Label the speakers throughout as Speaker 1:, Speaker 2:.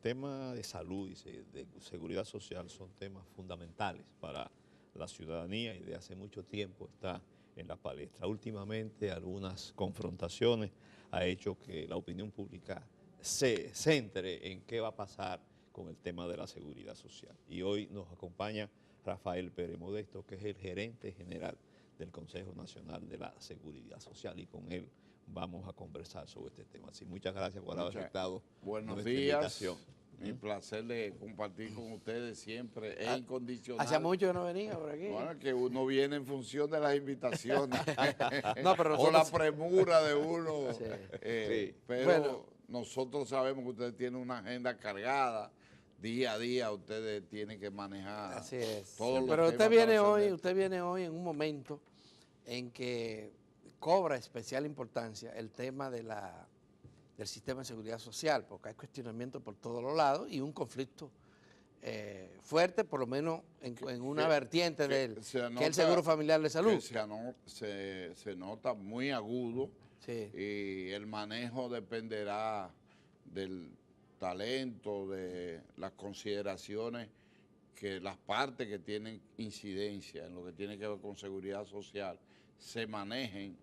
Speaker 1: tema de salud y de seguridad social son temas fundamentales para la ciudadanía y de hace mucho tiempo está en la palestra. Últimamente algunas confrontaciones ha hecho que la opinión pública se centre en qué va a pasar con el tema de la seguridad social. Y hoy nos acompaña Rafael Pérez Modesto, que es el gerente general del Consejo Nacional de la Seguridad Social, y con él vamos a conversar sobre este tema. Así, muchas gracias por haber aceptado nuestra invitación.
Speaker 2: Mi placer de compartir con ustedes siempre, es incondicional.
Speaker 3: Hace mucho que no venía por aquí.
Speaker 2: Bueno, que uno viene en función de las invitaciones
Speaker 3: No, pero
Speaker 2: o la premura de uno.
Speaker 3: Sí.
Speaker 2: Pero
Speaker 3: Bueno,
Speaker 2: nosotros sabemos que ustedes tienen una agenda cargada. Día a día ustedes tienen que manejar.
Speaker 3: así es.
Speaker 2: todos los
Speaker 3: Pero
Speaker 2: temas trascendentes.
Speaker 3: usted viene hoy en un momento en que cobra especial importancia el tema del sistema de seguridad social, porque hay cuestionamiento por todos los lados y un conflicto fuerte, por lo menos en una vertiente de él, que es el Seguro Familiar de Salud.
Speaker 2: Se nota muy agudo,
Speaker 3: Sí.
Speaker 2: y el manejo dependerá del talento, de las consideraciones que las partes que tienen incidencia en lo que tiene que ver con seguridad social se manejen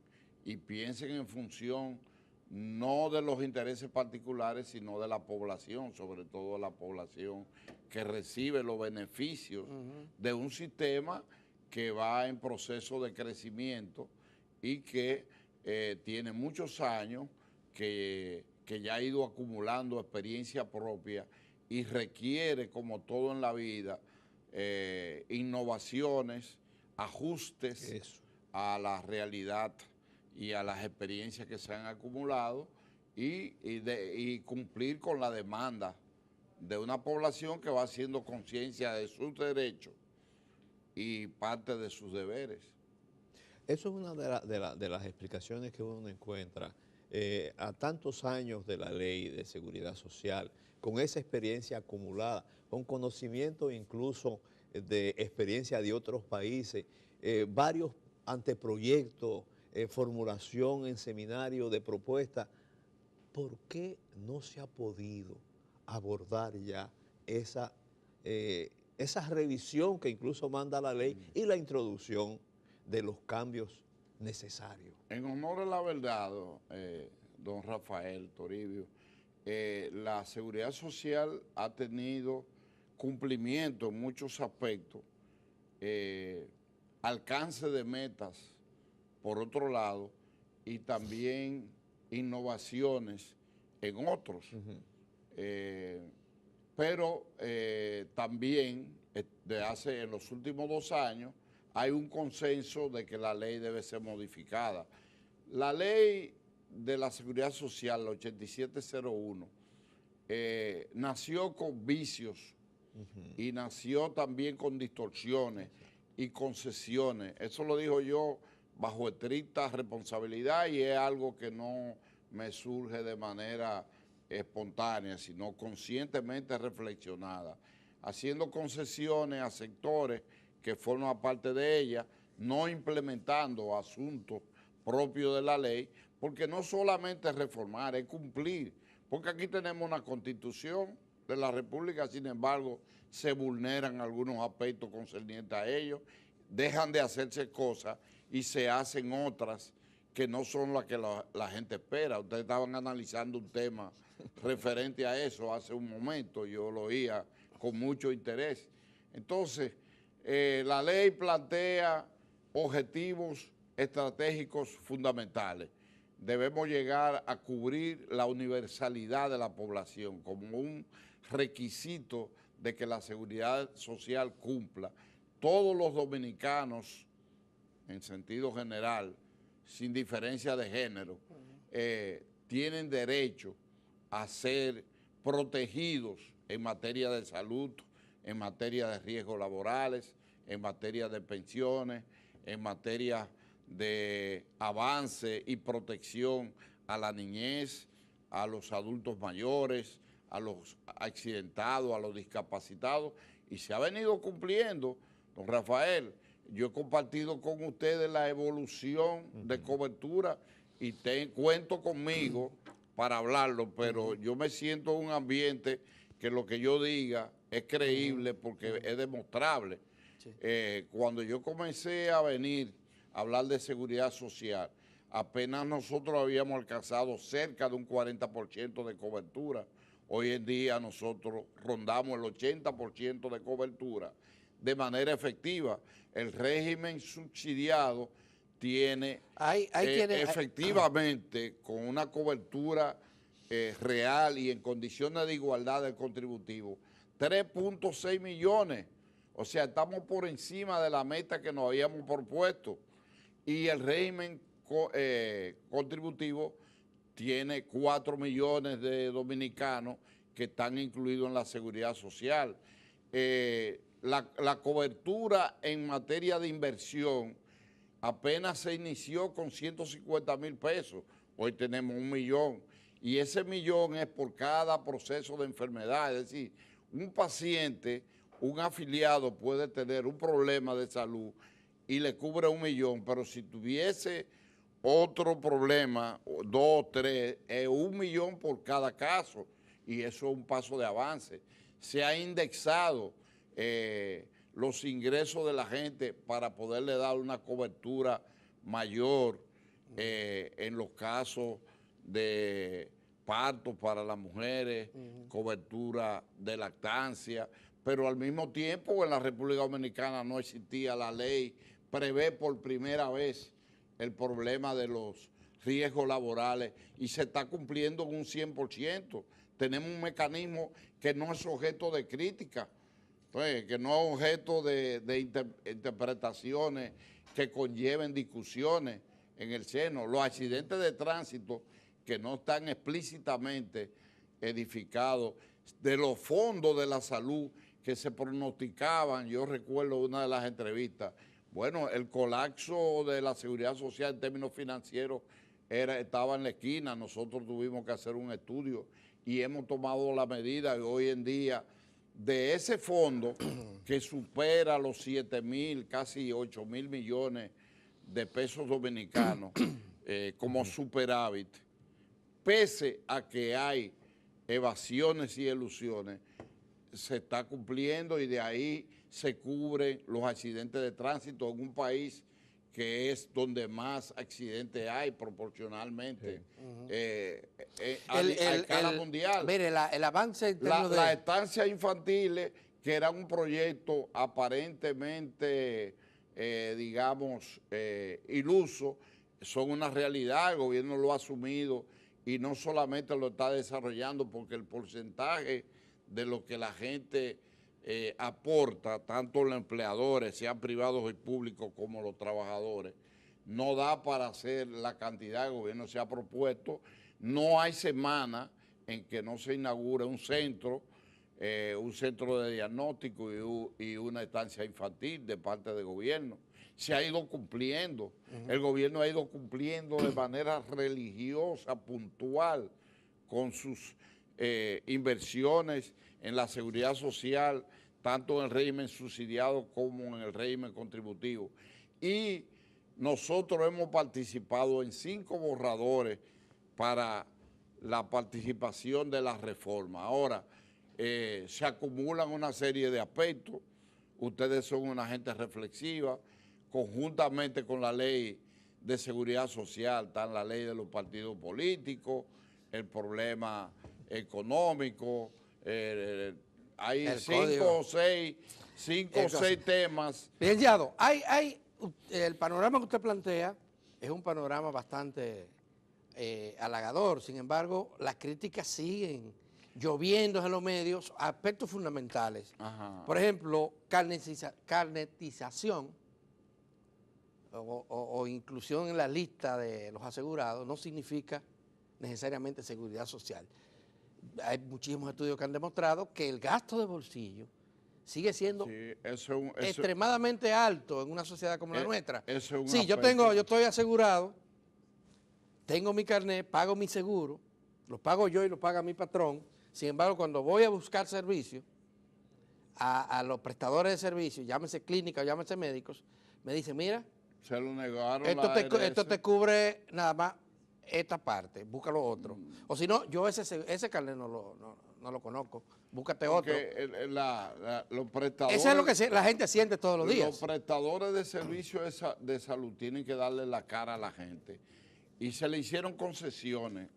Speaker 2: y piensen en función no de los intereses particulares, sino de la población, sobre todo la población que recibe los beneficios de un sistema que va en proceso de crecimiento y que tiene muchos años, que ya ha ido acumulando experiencia propia y requiere, como todo en la vida, innovaciones, ajustes a la realidad y a las experiencias que se han acumulado y cumplir con la demanda de una población que va haciendo conciencia de sus derechos y parte de sus deberes.
Speaker 1: Eso es una de las explicaciones que uno encuentra a tantos años de la ley de seguridad social, con esa experiencia acumulada, con conocimiento incluso de experiencia de otros países, varios anteproyectos, formulación en seminario de propuestas. ¿Por qué no se ha podido abordar ya esa revisión que incluso manda la ley y la introducción de los cambios necesarios?
Speaker 2: En honor a la verdad, don Rafael Toribio, la seguridad social ha tenido cumplimiento en muchos aspectos, alcance de metas, por otro lado, y también innovaciones en otros. Pero también, en los últimos 2 años, hay un consenso de que la ley debe ser modificada. La ley de la seguridad social, la 8701, nació con vicios y nació también con distorsiones y concesiones. Eso lo digo yo bajo estricta responsabilidad y es algo que no me surge de manera espontánea, sino conscientemente reflexionada, haciendo concesiones a sectores que forman parte de ella, no implementando asuntos propios de la ley, porque no solamente es reformar, es cumplir, porque aquí tenemos una constitución de la República, sin embargo, se vulneran algunos aspectos concernientes a ellos, dejan de hacerse cosas y se hacen otras que no son las que la gente espera. Ustedes estaban analizando un tema referente a eso hace un momento, yo lo oía con mucho interés. Entonces, la ley plantea objetivos estratégicos fundamentales. Debemos llegar a cubrir la universalidad de la población como un requisito de que la seguridad social cumpla. Todos los dominicanos, en sentido general, sin diferencia de género, tienen derecho a ser protegidos en materia de salud, en materia de riesgos laborales, en materia de pensiones, en materia de avance y protección a la niñez, a los adultos mayores, a los accidentados, a los discapacitados, y se ha venido cumpliendo. Don Rafael, yo he compartido con ustedes la evolución de cobertura y cuento conmigo para hablarlo, pero yo me siento en un ambiente que lo que yo diga es creíble porque es demostrable.
Speaker 3: Sí.
Speaker 2: Cuando yo comencé a venir a hablar de seguridad social, apenas nosotros habíamos alcanzado cerca de un 40% de cobertura. Hoy en día nosotros rondamos el 80% de cobertura de manera efectiva. El régimen subsidiado tiene efectivamente con una cobertura real y en condiciones de igualdad del contributivo, 3.6 millones. O sea, estamos por encima de la meta que nos habíamos propuesto. Y el régimen contributivo tiene 4 millones de dominicanos que están incluidos en la seguridad social. La cobertura en materia de inversión apenas se inició con 150,000 pesos. Hoy tenemos 1 millón. Y ese millón es por cada proceso de enfermedad. Es decir, un paciente, un afiliado puede tener un problema de salud y le cubre 1 millón, pero si tuviese otro problema, 2, 3, es 1 millón por cada caso, y eso es un paso de avance. Se ha indexado los ingresos de la gente para poderle dar una cobertura mayor en los casos de partos para las mujeres, cobertura de lactancia, pero al mismo tiempo en la República Dominicana no existía la ley, prevé por primera vez el problema de los riesgos laborales y se está cumpliendo en un 100%. Tenemos un mecanismo que no es objeto de crítica, pues, que no es objeto de interpretaciones que conlleven discusiones en el seno. Los accidentes de tránsito que no están explícitamente edificados, de los fondos de la salud que se pronosticaban, yo recuerdo una de las entrevistas, bueno, el colapso de la seguridad social en términos financieros estaba en la esquina, nosotros tuvimos que hacer un estudio y hemos tomado la medida y hoy en día de ese fondo que supera los 7,000, casi 8,000 millones de pesos dominicanos como superávit, pese a que hay evasiones y elusiones, se está cumpliendo y de ahí se cubren los accidentes de tránsito en un país que es donde más accidentes hay proporcionalmente a escala mundial.
Speaker 3: Mire, el avance en términos
Speaker 2: Las estancias infantiles, que era un proyecto aparentemente, digamos, iluso, son una realidad, el gobierno lo ha asumido y no solamente lo está desarrollando porque el porcentaje de lo que la gente aporta, tanto los empleadores, sean privados y públicos, como los trabajadores, no da para hacer la cantidad que el gobierno se ha propuesto. No hay semana en que no se inaugure un centro de diagnóstico y una estancia infantil de parte del gobierno. Se ha ido cumpliendo, el gobierno ha ido cumpliendo de manera religiosa, puntual, con sus inversiones en la seguridad social, tanto en el régimen subsidiado como en el régimen contributivo. Y nosotros hemos participado en 5 borradores para la participación de la reforma. Ahora, se acumulan una serie de aspectos. Ustedes son una gente reflexiva, conjuntamente con la ley de seguridad social, está la ley de los partidos políticos, el problema económico, hay 5 o 6 temas.
Speaker 3: Licenciado, el panorama que usted plantea es un panorama bastante halagador, sin embargo, las críticas siguen lloviendo en los medios, aspectos fundamentales.
Speaker 2: Ajá.
Speaker 3: Por ejemplo, carnetización o inclusión en la lista de los asegurados no significa necesariamente seguridad social. Hay muchísimos estudios que han demostrado que el gasto de bolsillo sigue siendo extremadamente alto en una sociedad como la nuestra. Sí, yo estoy asegurado, tengo mi carnet, pago mi seguro, lo pago yo y lo paga mi patrón. Sin embargo, cuando voy a buscar servicios a los prestadores de servicios, llámese clínica o llámese médicos, me dicen, mira,
Speaker 2: se lo negaron
Speaker 3: esto te cubre nada más esta parte, busca lo otro. O si no, yo ese carnet no lo conozco, búscate otro.
Speaker 2: Porque los prestadores...
Speaker 3: Eso es lo que la gente siente todos los días.
Speaker 2: Los prestadores de servicios de salud tienen que darle la cara a la gente. Y se le hicieron concesiones.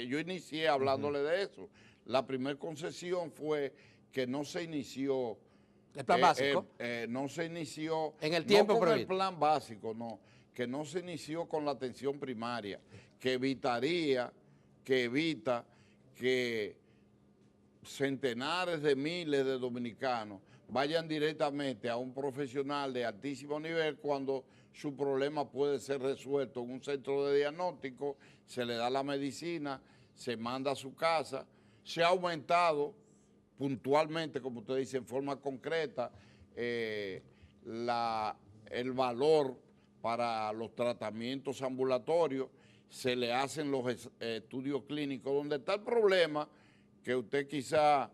Speaker 2: Yo inicié hablándole de eso. La primera concesión fue que no se inició...
Speaker 3: ¿El plan básico?
Speaker 2: No se inició...
Speaker 3: En el tiempo
Speaker 2: no con
Speaker 3: previsto.
Speaker 2: el plan básico, no. Que no se inició con la atención primaria. Que evita que centenares de miles de dominicanos vayan directamente a un profesional de altísimo nivel cuando su problema puede ser resuelto en un centro de diagnóstico, se le da la medicina, se manda a su casa. Se ha aumentado puntualmente, como usted dice, en forma concreta, el valor para los tratamientos ambulatorios, se le hacen los estudios clínicos, donde está el problema que usted quizá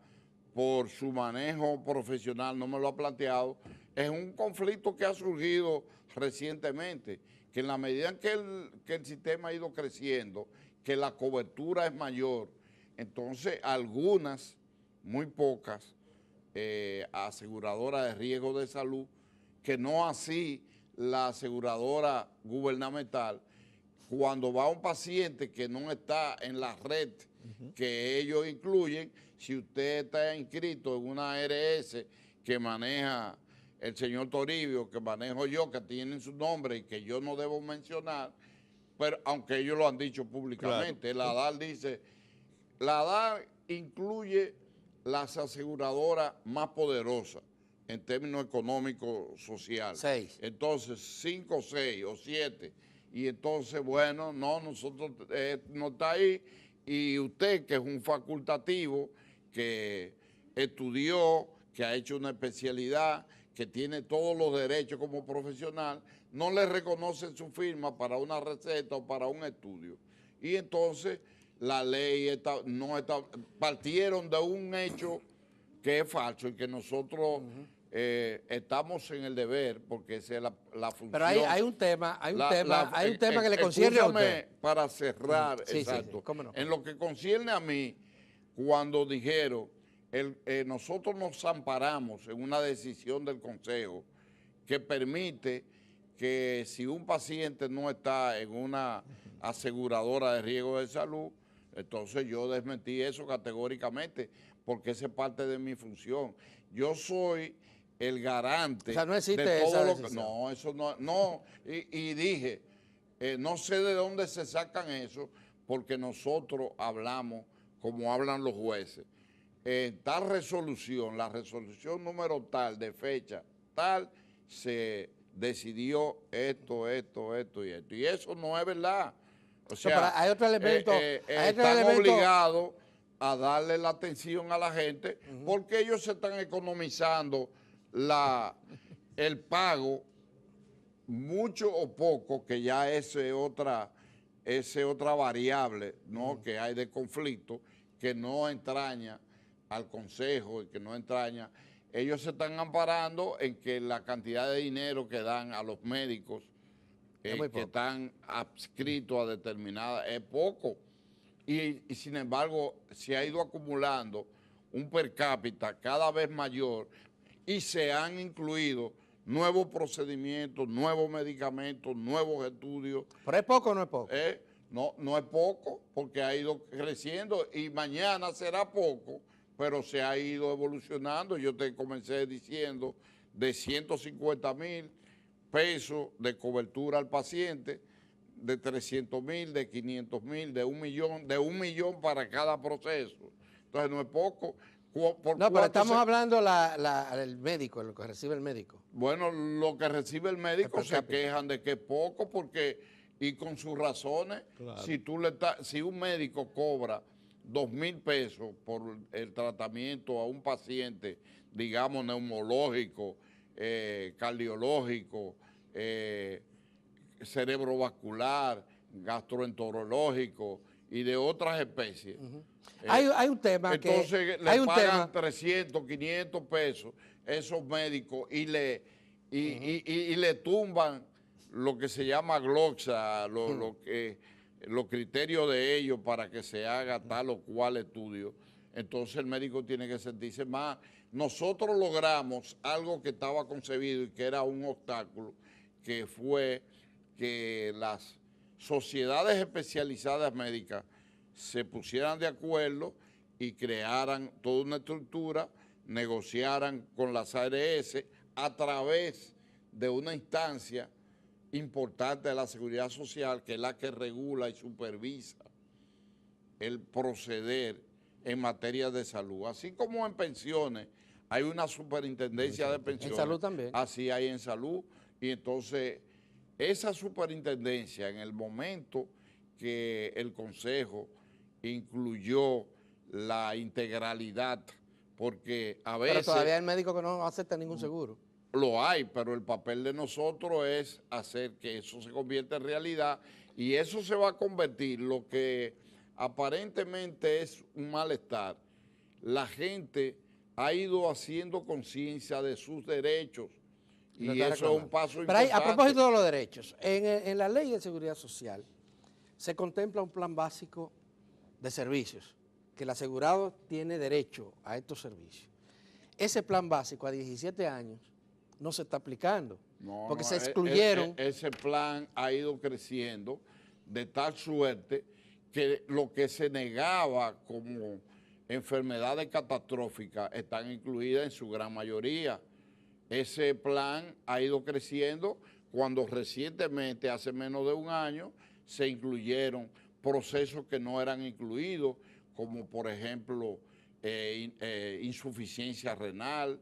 Speaker 2: por su manejo profesional no me lo ha planteado, es un conflicto que ha surgido recientemente, que en la medida en que el sistema ha ido creciendo, que la cobertura es mayor, entonces algunas, muy pocas, aseguradoras de riesgo de salud, que no así la aseguradora gubernamental, cuando va un paciente que no está en la red que ellos incluyen, si usted está inscrito en una ARS que maneja el señor Toribio, que manejo yo, que tienen su nombre y que yo no debo mencionar, pero aunque ellos lo han dicho públicamente, claro. La ADAR dice, la ADAR incluye las aseguradoras más poderosas en términos económicos sociales.
Speaker 3: 6.
Speaker 2: Entonces, 5, 6 o 7. Y entonces, bueno, no, nosotros no está ahí. Y usted, que es un facultativo, que estudió, que ha hecho una especialidad, que tiene todos los derechos como profesional, no le reconocen su firma para una receta o para un estudio. Y entonces la ley partieron de un hecho que es falso y que nosotros estamos en el deber, porque esa es la función.
Speaker 3: Pero hay un tema que le concierne a usted.
Speaker 2: Para cerrar,
Speaker 3: sí,
Speaker 2: exacto.
Speaker 3: Sí, ¿cómo no?
Speaker 2: En lo que concierne a mí, cuando dijeron, nosotros nos amparamos en una decisión del Consejo que permite que si un paciente no está en una aseguradora de riesgo de salud, entonces yo desmentí eso categóricamente, porque esa es parte de mi función. Yo soy el garante,
Speaker 3: o sea, no existe
Speaker 2: de todo
Speaker 3: esa
Speaker 2: lo que... No, eso no. Y dije, no sé de dónde se sacan eso, porque nosotros hablamos como hablan los jueces. Tal resolución, la resolución número tal, de fecha tal, se decidió esto y esto. Y eso no es verdad. O sea,
Speaker 3: hay otro elemento.
Speaker 2: Están obligados a darle la atención a la gente porque ellos se están economizando el pago, mucho o poco, que ya esa es otra variable, ¿no? Que hay de conflicto, que no entraña al Consejo y que no entraña. Ellos se están amparando en que la cantidad de dinero que dan a los médicos que están adscritos a determinadas es poco. Y sin embargo se ha ido acumulando un per cápita cada vez mayor y se han incluido nuevos procedimientos, nuevos medicamentos, nuevos estudios.
Speaker 3: ¿Pero es poco o no es poco?
Speaker 2: No es poco, porque ha ido creciendo y mañana será poco, pero se ha ido evolucionando. Yo te comencé diciendo de 150,000 pesos de cobertura al paciente, de 300,000, de 500,000, de 1 millón para cada proceso. Entonces no es poco.
Speaker 3: No, pero estamos hablando del médico, lo que recibe el médico.
Speaker 2: Bueno, lo que recibe el médico se quejan de que es poco porque, y con sus razones, claro. Si un médico cobra 2,000 pesos por el tratamiento a un paciente, digamos, neumológico, cardiológico, cerebrovascular, gastroenterológico y de otras especies.
Speaker 3: Hay un tema
Speaker 2: entonces le pagan 300, 500 pesos esos médicos y le tumban lo que se llama gloxa, lo que los criterios de ellos para que se haga tal o cual estudio, entonces el médico tiene que sentirse más. Nosotros logramos algo que estaba concebido y que era un obstáculo, que fue que las sociedades especializadas médicas se pusieran de acuerdo y crearan toda una estructura, negociaran con las ARS a través de una instancia importante de la seguridad social, que es la que regula y supervisa el proceder en materia de salud. Así como en pensiones hay una superintendencia de pensiones.
Speaker 3: En salud también.
Speaker 2: Así hay en salud. Y entonces esa superintendencia, en el momento que el Consejo incluyó la integralidad, porque a veces...
Speaker 3: Pero todavía hay médicos que no aceptan ningún seguro.
Speaker 2: Lo hay, pero el papel de nosotros es hacer que eso se convierta en realidad, y eso se va a convertir, lo que aparentemente es un malestar. La gente ha ido haciendo conciencia de sus derechos y eso es un paso importante.
Speaker 3: Pero a propósito de los derechos, en la Ley de Seguridad Social se contempla un plan básico de servicios, que el asegurado tiene derecho a estos servicios. Ese plan básico a 17 años no se está aplicando, porque se excluyeron.
Speaker 2: Ese plan ha ido creciendo de tal suerte que lo que se negaba como enfermedades catastróficas están incluidas en su gran mayoría. Ese plan ha ido creciendo cuando recientemente, hace menos de un año, se incluyeron procesos que no eran incluidos, como por ejemplo insuficiencia renal,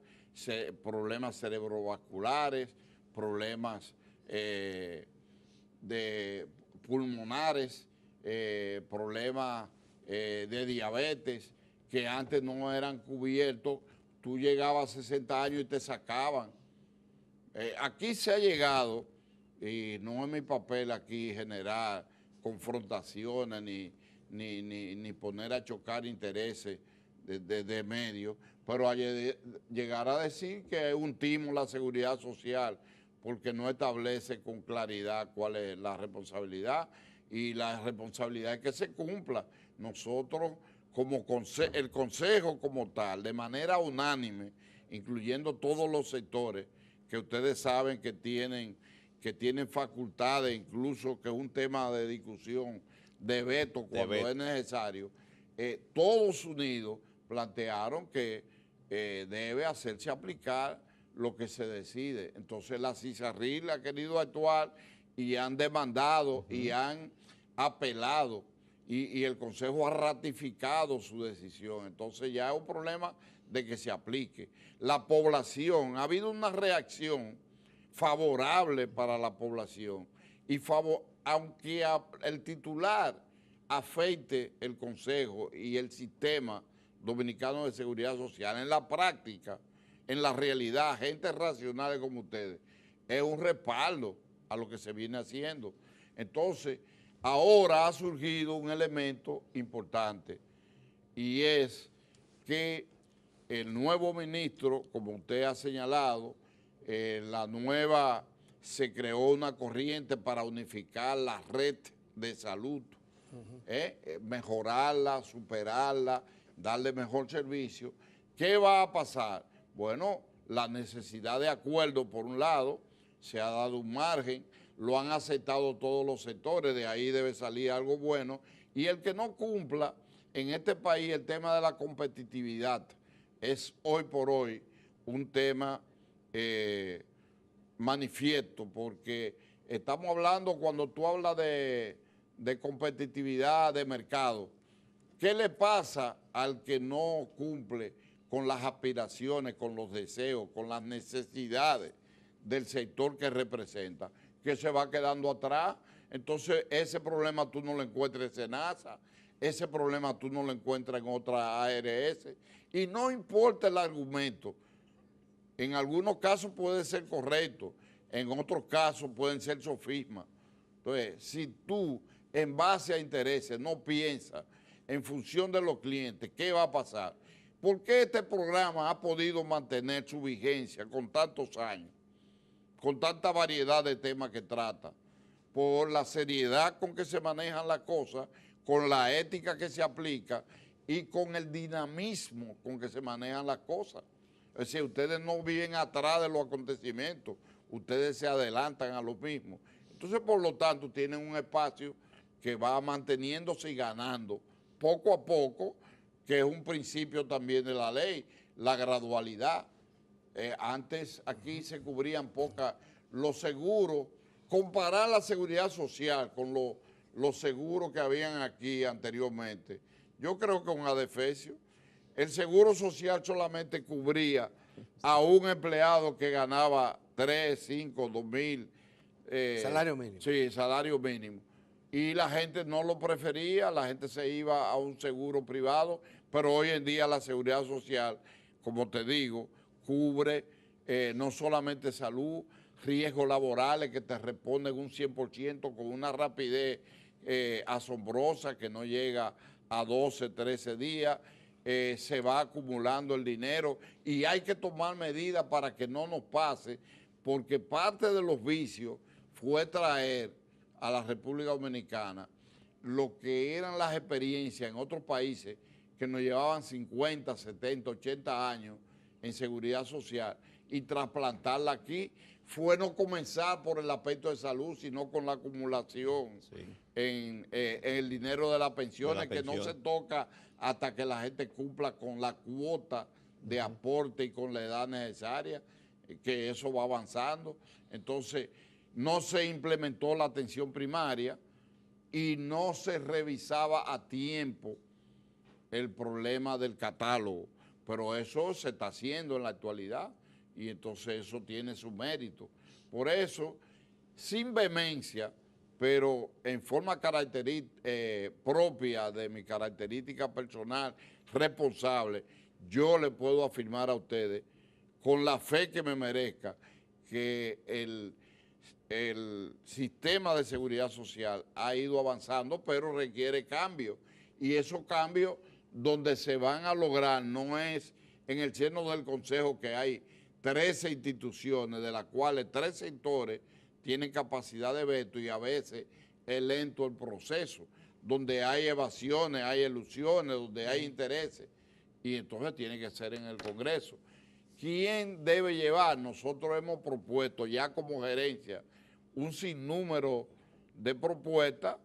Speaker 2: problemas cerebrovasculares, problemas de pulmonares, problemas de diabetes, que antes no eran cubiertos. Tú llegabas a 60 años y te sacaban. Aquí se ha llegado, y no es mi papel aquí generar confrontaciones ni poner a chocar intereses de medio, pero llegar a decir que es un timo la seguridad social porque no establece con claridad cuál es la responsabilidad, y la responsabilidad es que se cumpla. Nosotros, como el Consejo como tal, de manera unánime, incluyendo todos los sectores que ustedes saben que tienen facultades, incluso que es un tema de discusión, de veto cuando es necesario, todos unidos plantearon que debe hacerse aplicar lo que se decide. Entonces la CISARRIL ha querido actuar y han demandado y han apelado, y el Consejo ha ratificado su decisión. Entonces ya es un problema de que se aplique. La población, ha habido una reacción favorable para la población, y aunque el titular afecte el Consejo y el sistema dominicano de seguridad social, en la práctica, en la realidad, gente racional como ustedes, es un respaldo a lo que se viene haciendo. Entonces, ahora ha surgido un elemento importante, y es que el nuevo ministro, como usted ha señalado, se creó una corriente para unificar la red de salud, mejorarla, superarla, darle mejor servicio. ¿Qué va a pasar? Bueno, la necesidad de acuerdo, por un lado, se ha dado un margen, lo han aceptado todos los sectores, de ahí debe salir algo bueno, y el que no cumpla en este país el tema de la competitividad es hoy por hoy un tema manifiesto, porque estamos hablando, cuando tú hablas de competitividad de mercado, ¿qué le pasa al que no cumple con las aspiraciones, con los deseos, con las necesidades del sector que representa? Que se va quedando atrás. Entonces ese problema tú no lo encuentras en SENASA, ese problema tú no lo encuentras en otra ARS, y no importa el argumento. En algunos casos puede ser correcto, en otros casos pueden ser sofismas. Entonces, si tú en base a intereses no piensas en función de los clientes, ¿qué va a pasar? ¿Por qué este programa ha podido mantener su vigencia con tantos años, con tanta variedad de temas que trata? por la seriedad con que se manejan las cosas, con la ética que se aplica y con el dinamismo con que se manejan las cosas. Es decir, ustedes no viven atrás de los acontecimientos, ustedes se adelantan a lo mismo. Entonces, por lo tanto, tienen un espacio que va manteniéndose y ganando poco a poco, que es un principio también de la ley, la gradualidad. Antes aquí se cubrían pocas los seguros, comparar la seguridad social con los seguros que habían aquí anteriormente. Yo creo que un adefesio. El seguro social solamente cubría a un empleado que ganaba 3, 5, 2 mil.
Speaker 3: Salario mínimo.
Speaker 2: Sí, salario mínimo. Y la gente no lo prefería, la gente se iba a un seguro privado, pero hoy en día la seguridad social, como te digo, cubre no solamente salud, riesgos laborales que te responden un 100% con una rapidez asombrosa que no llega a 12, 13 días. Se va acumulando el dinero y hay que tomar medidas para que no nos pase, porque parte de los vicios fue traer a la República Dominicana lo que eran las experiencias en otros países que nos llevaban 50, 70, 80 años en seguridad social y trasplantarla aquí. Fue no comenzar por el aspecto de salud, sino con la acumulación en el dinero de las pensiones, que no se toca hasta que la gente cumpla con la cuota de aporte y con la edad necesaria, que eso va avanzando. Entonces, no se implementó la atención primaria y no se revisaba a tiempo el problema del catálogo, pero eso se está haciendo en la actualidad y entonces eso tiene su mérito. Por eso, sin vehemencia, pero en forma propia de mi característica personal, responsable, yo le puedo afirmar a ustedes, con la fe que me merezca, que el sistema de seguridad social ha ido avanzando, pero requiere cambios. Y esos cambios donde se van a lograr no es en el seno del Consejo, que hay 13 instituciones, de las cuales 3 sectores tienen capacidad de veto y a veces es lento el proceso, donde hay evasiones, hay elusiones, donde hay intereses, y entonces tiene que ser en el Congreso. ¿Quién debe llevar? Nosotros hemos propuesto ya como gerencia un sinnúmero de propuestas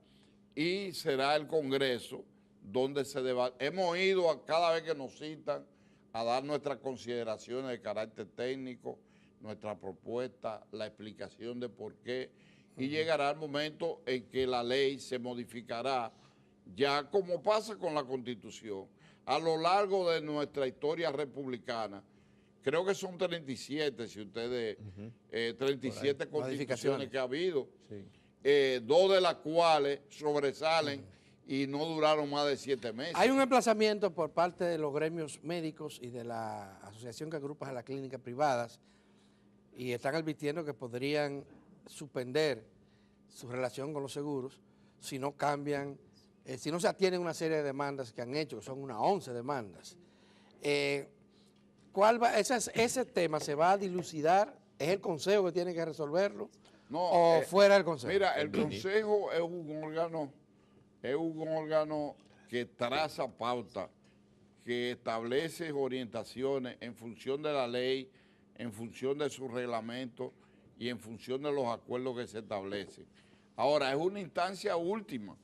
Speaker 2: y será el Congreso donde se debate. Hemos ido cada vez que nos citan a dar nuestras consideraciones de carácter técnico, nuestra propuesta, la explicación de por qué, y llegará el momento en que la ley se modificará, ya como pasa con la Constitución. A lo largo de nuestra historia republicana, creo que son 37, si ustedes, 37 constituciones que ha habido, 2 de las cuales sobresalen y no duraron más de 7 meses.
Speaker 3: Hay un emplazamiento por parte de los gremios médicos y de la asociación que agrupa a las clínicas privadas y están advirtiendo que podrían suspender su relación con los seguros si no cambian, si no se atienden una serie de demandas que han hecho, que son unas 11 demandas. ¿Ese tema se va a dilucidar? ¿Es el Consejo que tiene que resolverlo?
Speaker 2: No,
Speaker 3: ¿O fuera del Consejo?
Speaker 2: Mira, el Consejo es un órgano que traza pauta, que establece orientaciones en función de la ley, en función de su reglamento y en función de los acuerdos que se establecen. Ahora, es una instancia última.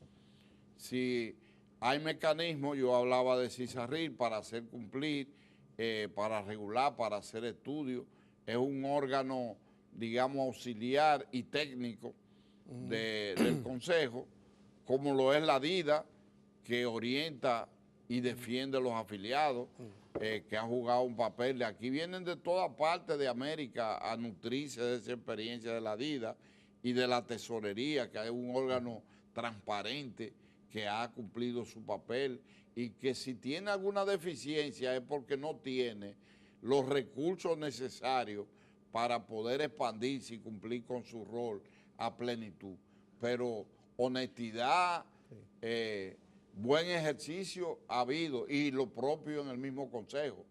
Speaker 2: Si hay mecanismos, yo hablaba de CISARRIL para hacer cumplir, para regular, para hacer estudios, es un órgano, digamos, auxiliar y técnico del Consejo, como lo es la DIDA, que orienta y defiende a los afiliados, que ha jugado un papel. De aquí vienen de todas partes de América a nutrirse de esa experiencia de la DIDA y de la tesorería, que es un órgano transparente que ha cumplido su papel y que si tiene alguna deficiencia es porque no tiene los recursos necesarios para poder expandirse y cumplir con su rol a plenitud. Pero honestidad, buen ejercicio ha habido y lo propio en el mismo Consejo.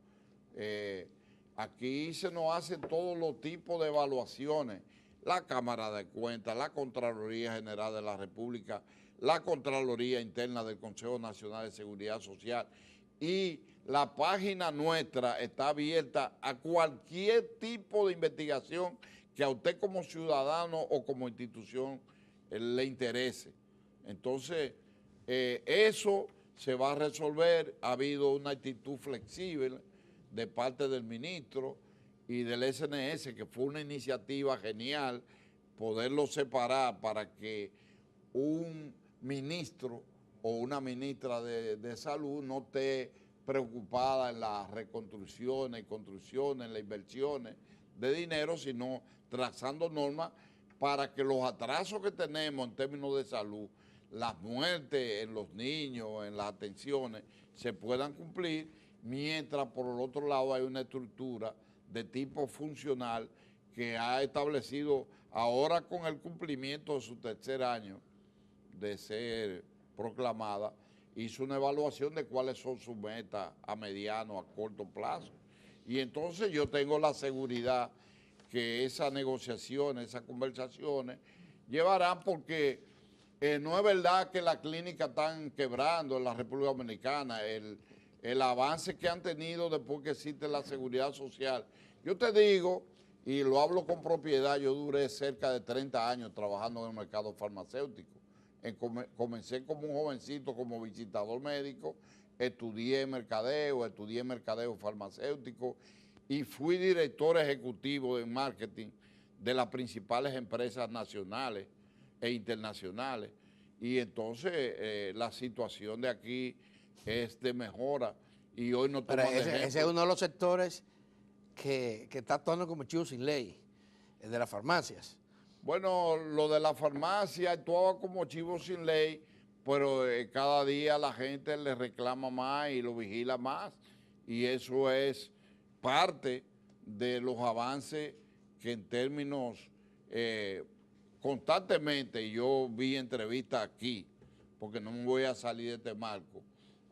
Speaker 2: Aquí se nos hacen todos los tipos de evaluaciones. la Cámara de Cuentas, la Contraloría General de la República, la Contraloría Interna del Consejo Nacional de Seguridad Social, y la página nuestra está abierta a cualquier tipo de investigación que a usted como ciudadano o como institución le interese. Entonces, eso se va a resolver. Ha habido una actitud flexible de parte del ministro y del SNS, que fue una iniciativa genial poderlo separar para que un ministro o una ministra de salud no esté preocupada en las reconstrucciones y construcciones, en las inversiones de dinero, sino trazando normas para que los atrasos que tenemos en términos de salud, las muertes en los niños, en las atenciones, se puedan cumplir, mientras por el otro lado hay una estructura de tipo funcional que ha establecido ahora con el cumplimiento de su tercer año de ser proclamada, hizo una evaluación de cuáles son sus metas a mediano, a corto plazo. Y entonces yo tengo la seguridad que esas negociaciones, esas conversaciones llevarán, porque no es verdad que las clínicas están quebrando en la República Dominicana, el avance que han tenido después que existe la seguridad social. Yo te digo, y lo hablo con propiedad, yo duré cerca de 30 años trabajando en el mercado farmacéutico. Comencé como un jovencito como visitador médico, estudié mercadeo farmacéutico y fui director ejecutivo de marketing de las principales empresas nacionales e internacionales. Y entonces la situación de aquí es de mejora y hoy no toman
Speaker 3: ese es uno de los sectores que está actuando como chivo sin ley, el de las farmacias.
Speaker 2: Bueno, lo de la farmacia actuaba como chivo sin ley, pero cada día la gente le reclama más y lo vigila más, y eso es parte de los avances que en términos constantemente, y yo vi entrevistas aquí, porque no me voy a salir de este marco,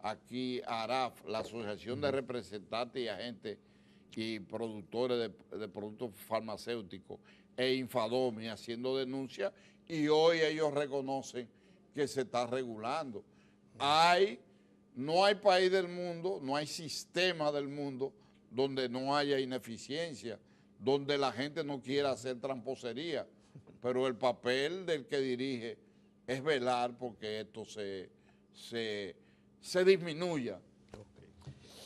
Speaker 2: aquí ARAF, la Asociación de Representantes y Agentes y Productores de Productos Farmacéuticos, e Infadomi haciendo denuncias, y hoy ellos reconocen que se está regulando. No hay país del mundo, no hay sistema del mundo donde no haya ineficiencia, donde la gente no quiera hacer tramposería, pero el papel del que dirige es velar porque esto se disminuya.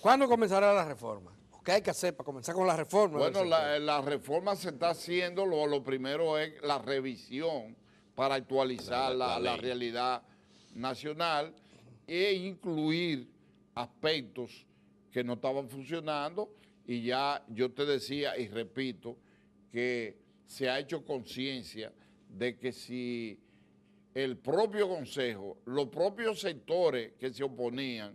Speaker 3: ¿Cuándo comenzará la reforma? ¿Qué hay que hacer para comenzar con la reforma?
Speaker 2: Bueno, la reforma se está haciendo, lo primero es la revisión para actualizar la realidad nacional e incluir aspectos que no estaban funcionando, y ya yo te decía y repito que se ha hecho conciencia de que si el propio Consejo, los propios sectores que se oponían,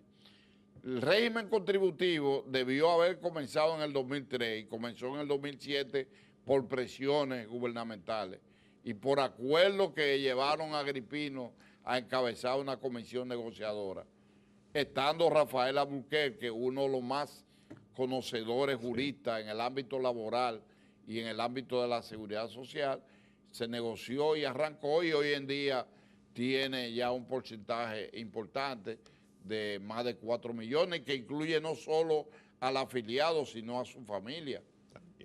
Speaker 2: el régimen contributivo debió haber comenzado en el 2003 y comenzó en el 2007 por presiones gubernamentales y por acuerdos que llevaron a Agripino a encabezar una comisión negociadora. Estando Rafael Alburquerque, uno de los más conocedores juristas en el ámbito laboral y en el ámbito de la seguridad social, se negoció y arrancó, y hoy en día tiene ya un porcentaje importante de más de 4 millones, que incluye no solo al afiliado, sino a su familia,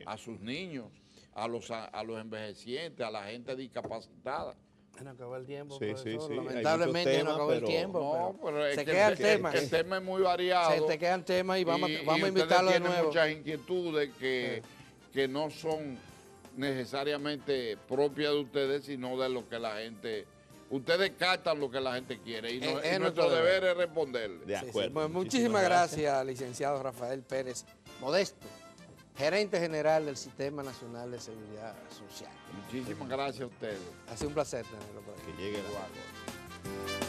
Speaker 2: a sus niños, a los envejecientes, a la gente discapacitada.
Speaker 3: Bueno, acabó el tiempo,
Speaker 1: Sí,
Speaker 3: profesor.
Speaker 1: sí.
Speaker 3: Lamentablemente no acabó el tiempo.
Speaker 2: No, pero es
Speaker 3: se
Speaker 2: que
Speaker 3: queda el tema.
Speaker 2: El tema es muy variado.
Speaker 3: Se te queda el tema y vamos a invitarlo de
Speaker 2: ustedes tienen
Speaker 3: nuevo.
Speaker 2: muchas inquietudes que no son necesariamente propias de ustedes, sino de lo que la gente... Ustedes captan lo que la gente quiere y, y nuestro deber es responderle.
Speaker 1: De acuerdo.
Speaker 3: Sí. Bueno, muchísimas gracias, licenciado Rafael Pérez Modesto, gerente general del Sistema Nacional de Seguridad Social.
Speaker 2: Muchísimas gracias a ustedes.
Speaker 3: Ha sido un placer tenerlo por aquí.
Speaker 1: Que llegue la